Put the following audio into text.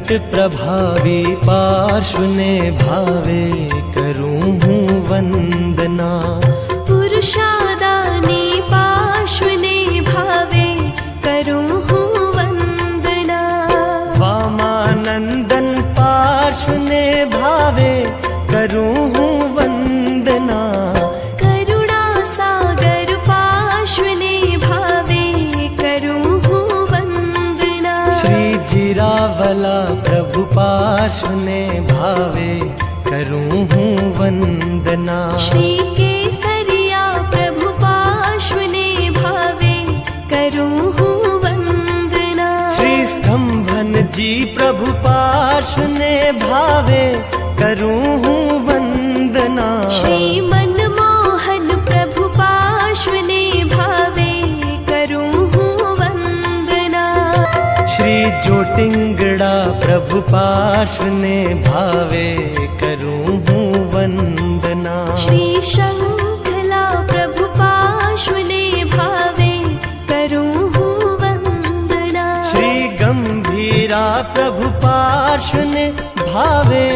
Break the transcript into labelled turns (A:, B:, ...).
A: संकट प्रभावी पार्श्वने भावे करूं हूँ वंदना।
B: पुरुषादानी पार्श्वने भावे करूं हूँ वंदना।
A: वामानंदन पार्श्वने भावे करूं हूँ वंदना।
B: करुणा सागर पार्श्वने भावे करूं हूँ वंदना।
A: श्री जिरावला प्रभु पार्श्वने भावे करूं हूँ वंदना।
B: श्री केसरिया प्रभु पार्श्वने भावे करूं हूँ वंदना।
A: श्री स्तंभन जी प्रभु पार्श्वने भावे करूं हूँ वंदना।
B: श्री मनमोहन प्रभु पार्श्वने भावे करूं हूँ वंदना।
A: श्री ज्योतिंगड़ा प्रभु पार्श्वने भावे करूं हूँ वंदना।
B: श्री शंखला प्रभु पार्श्वने भावे करूं हूँ वंदना।
A: श्री गंभीरा प्रभु पार्श्वने भावे